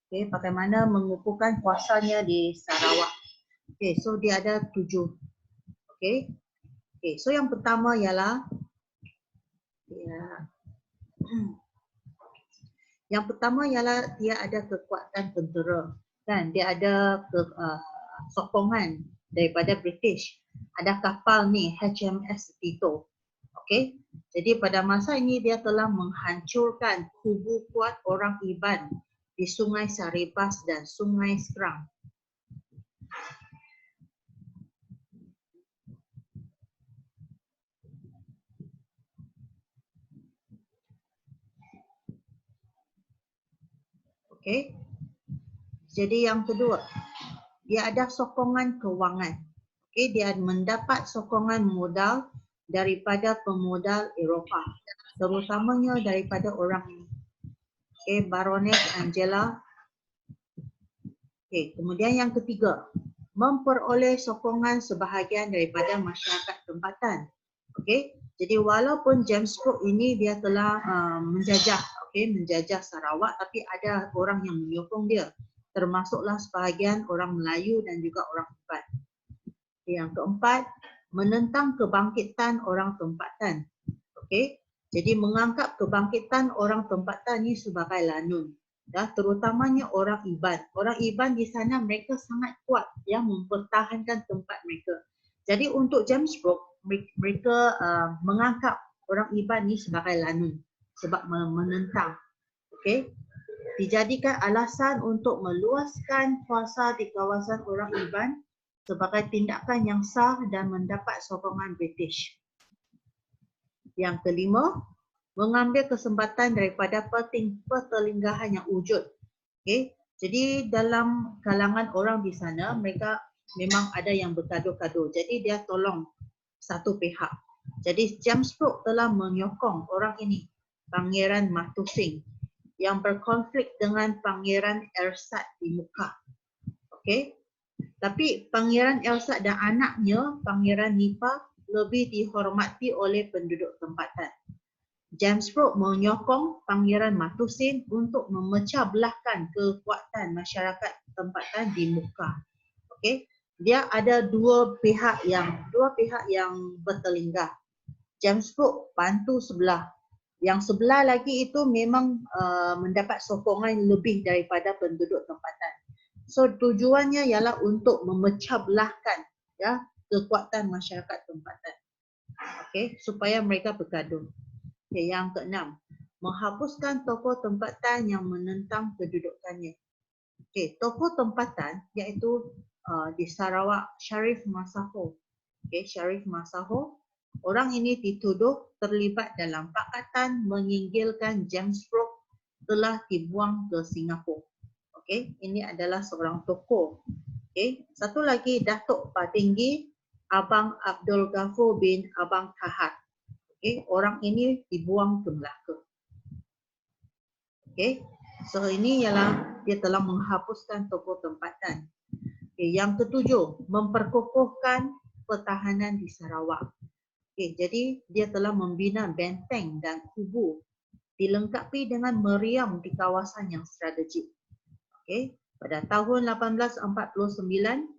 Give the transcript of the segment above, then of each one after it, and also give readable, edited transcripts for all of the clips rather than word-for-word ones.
Okay, bagaimana mengukuhkan kuasanya di Sarawak. Okay, so dia ada 7. Okay. Okay, so yang pertama ialah yang pertama ialah dia ada kekuatan tentera, kan? Dia ada sokongan daripada British. Ada kapal ni HMS Tito. Okay, jadi pada masa ini dia telah menghancurkan kubu kuat orang Iban di Sungai Saribas dan Sungai Skrang. Okay, jadi yang kedua, dia ada sokongan kewangan. Okay, dia mendapat sokongan modal daripada pemodal Eropah, terutamanya daripada orang ini. Okay, Baroness Angela. Okay, kemudian yang ketiga, memperoleh sokongan sebahagian daripada masyarakat tempatan. Okay, jadi walaupun James Cook ini dia telah menjajah, menjajah Sarawak, tapi ada orang yang menyokong dia, termasuklah sebahagian orang Melayu dan juga orang Iban. Yang keempat, menentang kebangkitan orang tempatan. Okay, jadi menganggap kebangkitan orang tempatan ini sebagai lanun. Ya, terutamanya orang Iban. Orang Iban di sana mereka sangat kuat yang mempertahankan tempat mereka. Jadi untuk James Brooke, mereka menganggap orang Iban ini sebagai lanun sebab menentang. Okay, dijadikan alasan untuk meluaskan kuasa di kawasan orang Iban sebagai tindakan yang sah dan mendapat sokongan British. Yang kelima, mengambil kesempatan daripada pertelinggahan yang wujud. Okay. Jadi dalam kalangan orang di sana, mereka memang ada yang bergaduh-gaduh. Jadi dia tolong satu pihak. Jadi James Brooke telah menyokong orang ini, Pangeran Matusing, yang berkonflik dengan Pangeran Ersat di Muka. Okay. Tapi Pangeran Ersat dan anaknya, Pangeran Nipa, lebih dihormati oleh penduduk tempatan. James Brooke menyokong Pangeran Matusing untuk memecah belahkan kekuatan masyarakat tempatan di Muka. Okey, dia ada dua pihak yang bertelinga. James Brooke bantu sebelah. Yang sebelah lagi itu memang mendapat sokongan lebih daripada penduduk tempatan. So tujuannya ialah untuk memecah belahkan ya kekuatan masyarakat tempatan. Okey, supaya mereka bergaduh. Okay, yang keenam, menghapuskan tokoh tempatan yang menentang kedudukannya. Okay, tokoh tempatan iaitu di Sarawak, Sharif Masaho. Okay, Sharif Masaho, orang ini dituduh terlibat dalam pakatan menginggilkan James Brooke telah dibuang ke Singapura. Okay, ini adalah seorang tokoh. Okay, satu lagi Datuk Patinggi Abang Abdul Ghafur bin Abang Kahar. Okay, orang ini dibuang ke Melaka. Okay, so ini ialah dia telah menghapuskan tokoh tempatan. Okay, yang ketujuh, memperkokohkan pertahanan di Sarawak. Okay, jadi dia telah membina benteng dan kubu dilengkapi dengan meriam di kawasan yang strategik. Okay, pada tahun 1849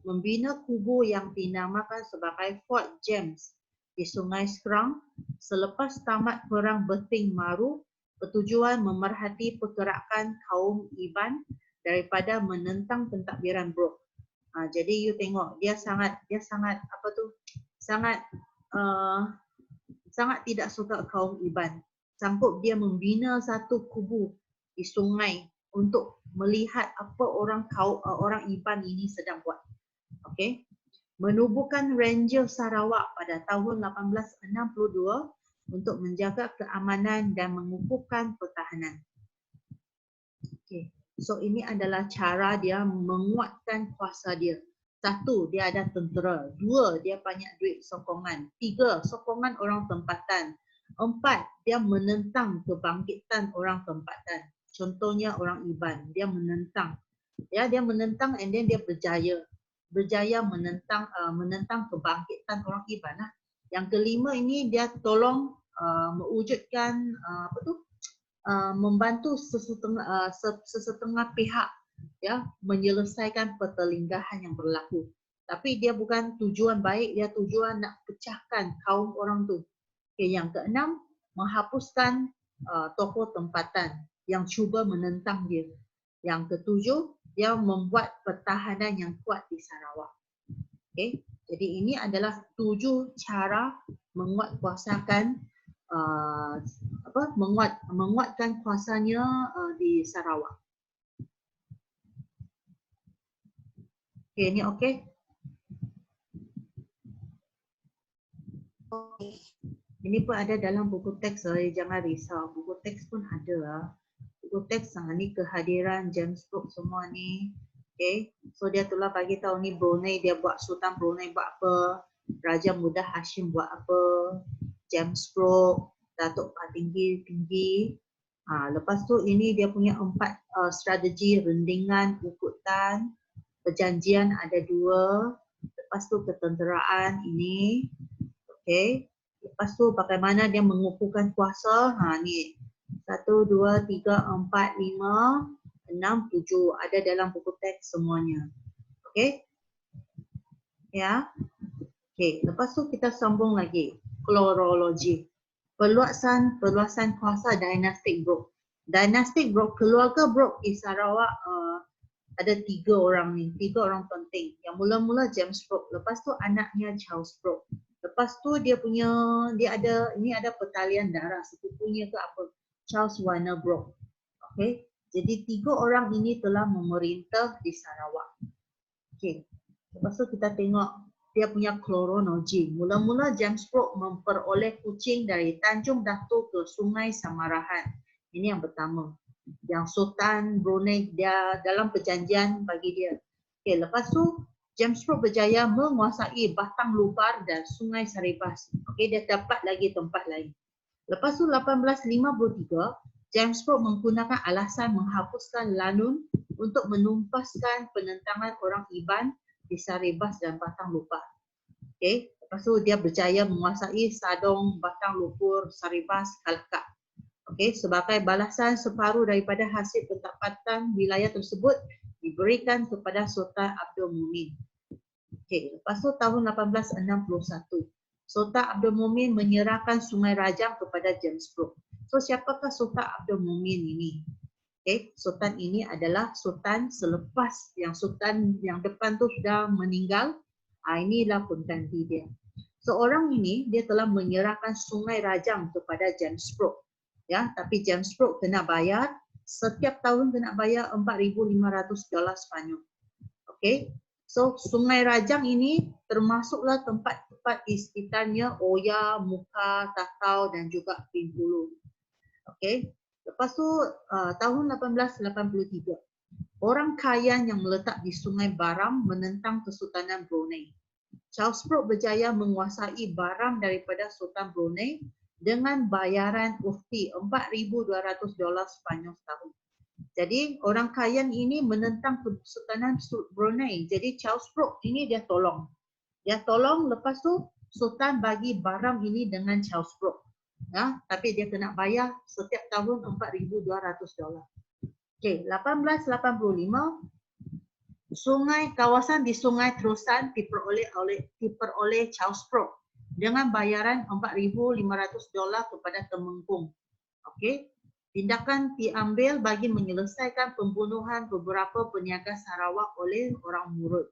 membina kubu yang dinamakan sebagai Fort James di Sungai Skrang selepas tamat Perang Beting Maru bertujuan memerhati pergerakan kaum Iban daripada menentang pentadbiran Brooke. Jadi you tengok dia sangat sangat tidak suka kaum Iban. Sanggup dia membina satu kubu di sungai untuk melihat apa orang Iban ini sedang buat. Okey. Menubuhkan Ranger Sarawak pada tahun 1862 untuk menjaga keamanan dan mengukuhkan pertahanan. Okay. So ini adalah cara dia menguatkan kuasa dia. Satu, dia ada tentera. Dua, dia banyak duit sokongan. Tiga, sokongan orang tempatan. Empat, dia menentang kebangkitan orang tempatan. Contohnya orang Iban, dia menentang. Ya, dia menentang and then dia berjaya. Berjaya menentang kebangkitan orang Iban lah. Yang kelima ini dia tolong mewujudkan membantu sesetengah pihak ya, menyelesaikan pertelinggahan yang berlaku. Tapi dia bukan tujuan baik, dia tujuan nak pecahkan kaum orang tu. Okay, yang keenam, menghapuskan tokoh tempatan yang cuba menentang dia. Yang ketujuh, dia membuat pertahanan yang kuat di Sarawak. Okay, jadi ini adalah 7 cara menguatkuasakan menguatkan kuasanya di Sarawak. Okay, ini okey. Ini pun ada dalam buku teks, jangan risau. Buku teks pun ada lah. Buku teks ni kehadiran James Brooke semua ni. Okay, so dia telah bagi tahu ni Brunei dia buat, Sultan Brunei buat apa, Raja Muda Hashim buat apa, James Brooke, Datuk Tinggi. Lepas tu ini dia punya 4 strategi rendingan ukutan, perjanjian ada 2, lepas tu ketenteraan ini, okay. Lepas tu bagaimana dia mengukuhkan kuasa, ni 1, 2, 3, 4, 5, 6, 7 ada dalam buku teks semuanya. Okay. Ya. Okay. Lepas tu kita sambung lagi. Kronologi. Perluasan kuasa dinastik Brooke. Dinastik Brooke, keluarga Brooke di Sarawak ada 3 orang ni, 3 orang penting. Yang mula-mula James Brooke, lepas tu anaknya Charles Brooke. Lepas tu dia ada pertalian darah sepupunya ke apa, Charles Warner Brooke. Okay. Jadi 3 orang ini telah memerintah di Sarawak. Okay. Lepas tu kita tengok dia punya kronologi. Mula-mula James Brooke memperoleh kucing dari Tanjung Datu ke Sungai Samarahan. Ini yang pertama. Yang Sultan Brunei dia dalam perjanjian bagi dia. Okay, lepas tu James Brooke berjaya menguasai Batang Lubar dan Sungai Saribas. Okay, dia dapat lagi tempat lain. Lepas tu 1853, James Brooke menggunakan alasan menghapuskan Lanun untuk menumpaskan penentangan orang Iban di Saribas dan Batang Lubar. Okay. Lepas tu dia berjaya menguasai Sadong, Batang Lupur, Saribas, Kalkat. Okay. Sebagai balasan, separuh daripada hasil pendapatan wilayah tersebut diberikan kepada Sultan Abdul Mumin. Okay. Lepas tu tahun 1861, Sultan Abdul Mumin menyerahkan Sungai Rajang kepada James Brooke. So siapakah Sultan Abdul Mumin ini? Okay. Sultan ini adalah sultan selepas yang sultan yang depan tu sudah meninggal. Inilah pengganti dia. Seorang ini dia telah menyerahkan Sungai Rajang kepada James Brooke. Ya, tapi James Brooke kena bayar setiap tahun kena bayar $4,500 Sepanyol. Okay. So Sungai Rajang ini termasuklah tempat-tempat di sekitarnya Oya, Muka, Tatau dan juga Bintulu. Okay. Lepas tu tahun 1883, orang Kayan yang meletak di Sungai Baram menentang Kesultanan Brunei. Charles Brooke berjaya menguasai Baram daripada Sultan Brunei dengan bayaran ufti $4,200 Sepanyol setahun. Jadi orang Kayan ini menentang Kesultanan Brunei. Jadi Charles Brooke ini dia tolong. Dia tolong, lepas tu Sultan bagi Baram ini dengan Charles Brooke. Ya, tapi dia kena bayar setiap tahun $4,200. Okey, 1885 kawasan di Sungai Terusan diperoleh Charles Brooke dengan bayaran $4,500 kepada Temenggung. Okey, tindakan diambil bagi menyelesaikan pembunuhan beberapa peniaga Sarawak oleh orang Murut.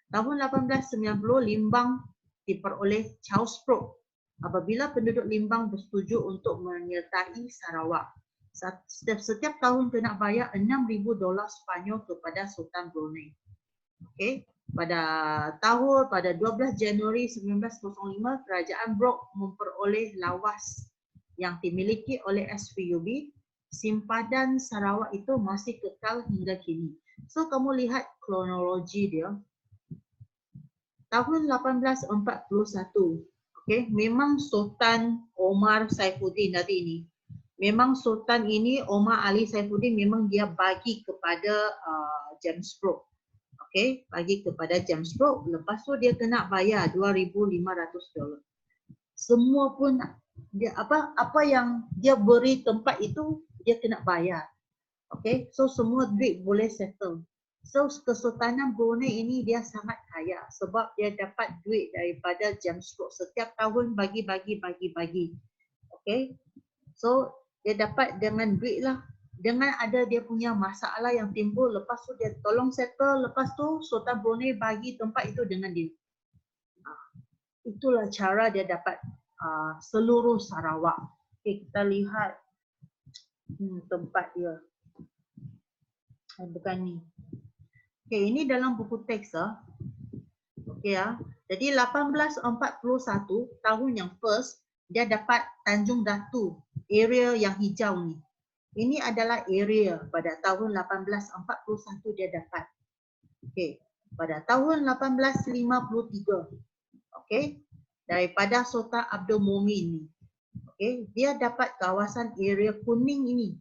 Tahun 1890 Limbang diperoleh Charles Brooke apabila penduduk Limbang bersetuju untuk menyertai Sarawak. Setiap tahun kena bayar $6,000 Sepanyol kepada Sultan Brunei. Okey, pada 12 Januari 1905 Kerajaan Brooke memperoleh lawas yang dimiliki oleh SPUB. Simpadan Sarawak itu masih kekal hingga kini. So kamu lihat kronologi dia. Tahun 1841, okay, memang Sultan Omar Saifuddin tadi ini. Memang Sultan ini, Omar Ali Saifuddin, memang dia bagi kepada James Brooke. Okay, bagi kepada James Brooke. Lepas tu dia kena bayar $2,500. Semua pun dia apa yang dia beri tempat itu dia kena bayar. Okay, so semua duit boleh settle. So Kesultanan Brunei ini dia sangat kaya sebab dia dapat duit daripada jam stroke setiap tahun bagi. Okay, so dia dapat dengan duit lah. Dengan ada dia punya masalah yang timbul, lepas tu dia tolong settle, lepas tu Sultan Brunei bagi tempat itu dengan dia. Itulah cara dia dapat seluruh Sarawak. Okay, kita lihat tempat dia. Bukan ni. Okay, ini dalam buku teks. Okay, jadi 1841 tahun yang first, dia dapat Tanjung Datu, area yang hijau ni. Ini adalah area pada tahun 1841 dia dapat. Okay, pada tahun 1853. Okay, daripada Sultan Abdul Mumin ni. Okay, dia dapat kawasan area kuning ini.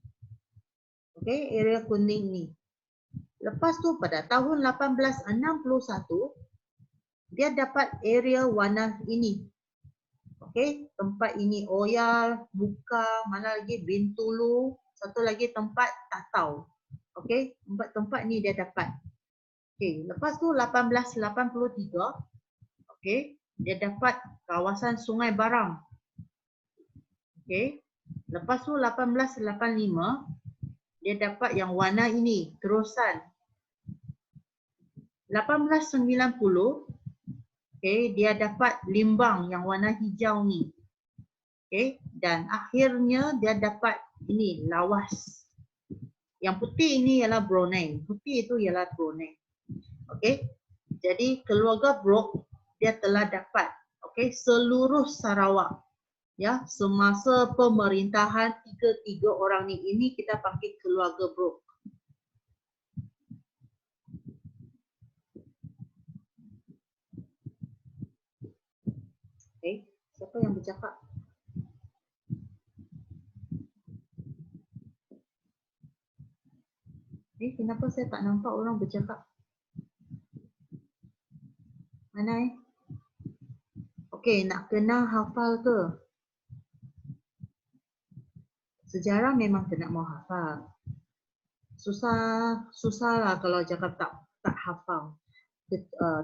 Okay, area kuning ni. Lepas tu pada tahun 1861, dia dapat area warna ini. Okay, tempat ini Oyal, Buka, mana lagi Bintulu, satu lagi tempat Tatau. Okay, tempat ni dia dapat. Okay, lepas tu 1883, okay, dia dapat kawasan Sungai Barang. Okay, lepas tu 1885, dia dapat yang warna ini, terusan. 1890, okay, dia dapat Limbang yang warna hijau ni. Okay, dan akhirnya dia dapat ini, Lawas. Yang putih ini ialah Brunei. Putih itu ialah Brunei. Okay, jadi keluarga Brooke dia telah dapat, okay, seluruh Sarawak. Ya, semasa pemerintahan tiga orang ni, ini kita panggil keluarga Brooke. Okay, siapa yang bercakap? Kenapa saya tak nampak orang bercakap? Mana Okey, nak kena hafal ke? Sejarah memang kena mau hafal. Susahlah kalau cakap tak hafal.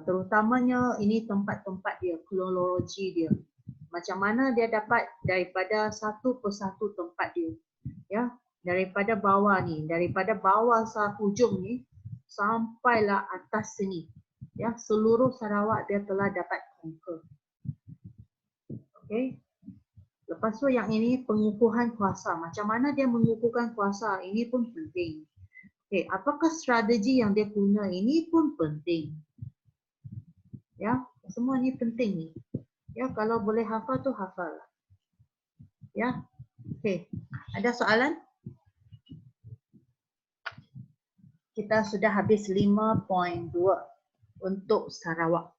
Terutamanya ini tempat-tempat dia, kronologi dia. Macam mana dia dapat daripada satu persatu tempat dia. Ya, daripada bawah ni, daripada bawah hujung ni sampailah atas sini. Ya, seluruh Sarawak dia telah dapat conquer. Okey. Lepas tu yang ini pengukuhan kuasa. Macam mana dia mengukuhkan kuasa? Ini pun penting. Okey, apakah strategi yang dia guna? Ini pun penting. Ya, semua ni penting ni. Ya, kalau boleh hafal tu hafal. Ya. Okey. Ada soalan? Kita sudah habis 5.2 untuk Sarawak.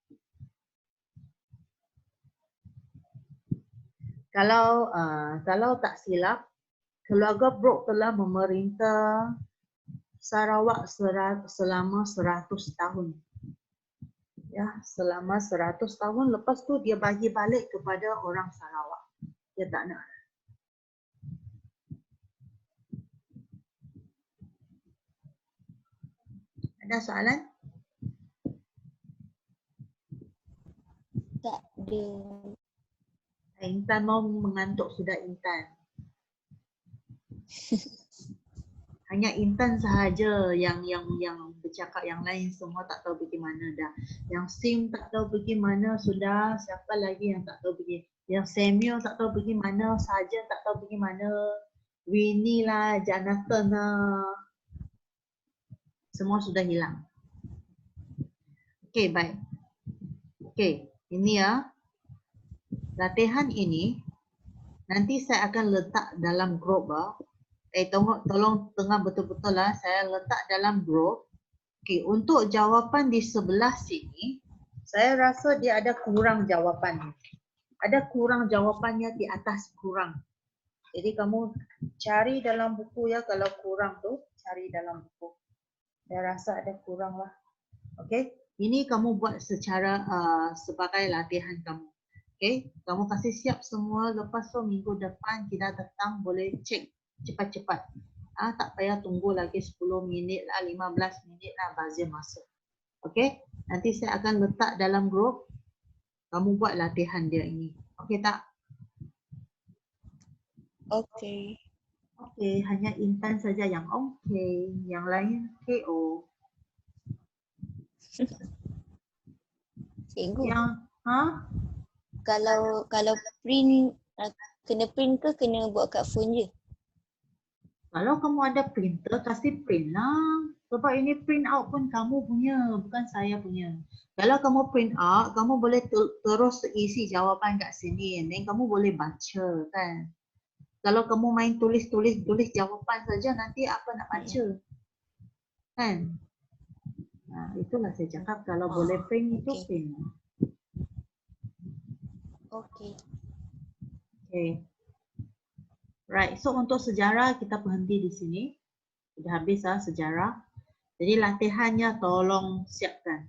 Kalau tak silap, keluarga Brooke telah memerintah Sarawak selama 100 tahun. Ya, selama 100 tahun, lepas tu dia bagi balik kepada orang Sarawak. Dia tak nak. Ada soalan? Tak ada. Intan mau mengantuk sudah, Intan. Hanya Intan sahaja yang bercakap, yang lain semua tak tahu bagaimana dah. Yang Sim tak tahu bagaimana sudah, siapa lagi yang tak tahu bagaimana? Yang Samuel tak tahu bagaimana, Saja tak tahu bagaimana, Winnie lah, Jonathan lah. Semua sudah hilang. Okey, baik. Okey, ini ya. Latihan ini nanti saya akan letak dalam grup. Tolong tengah betul-betul lah, saya letak dalam grup. Okey, untuk jawapan di sebelah sini, saya rasa dia ada kurang jawapannya. Ada kurang jawapannya di atas kurang. Jadi kamu cari dalam buku ya, kalau kurang tu cari dalam buku. Saya rasa ada kurang lah. Okey, ini kamu buat secara sebagai latihan kamu. Okey, kamu kasih siap semua, lepas tu minggu depan kita datang boleh cek cepat-cepat. Tak payah tunggu lagi 10 minit lah, 15 minit lah buzzer masuk. Okey, nanti saya akan letak dalam grup. Kamu buat latihan dia ini. Okey tak? Okey. Okey, hanya Intan saja yang okey, yang lain KO. Cikgu, Yang kalau print kena print ke kena buat kat phone je? kalau kamu ada printer, kasih print lah. Sebab ini print out pun kamu punya, bukan saya punya. Kalau kamu print out, kamu boleh terus isi jawapan kat sini. Dan kamu boleh baca kan. Kalau kamu main tulis jawapan saja, nanti apa nak baca? Kan? Itulah saya cakap kalau boleh print itu Okey. print. Okey. Okay. Right, so untuk sejarah kita berhenti di sini. Sudah habis sejarah. Jadi latihannya tolong siapkan.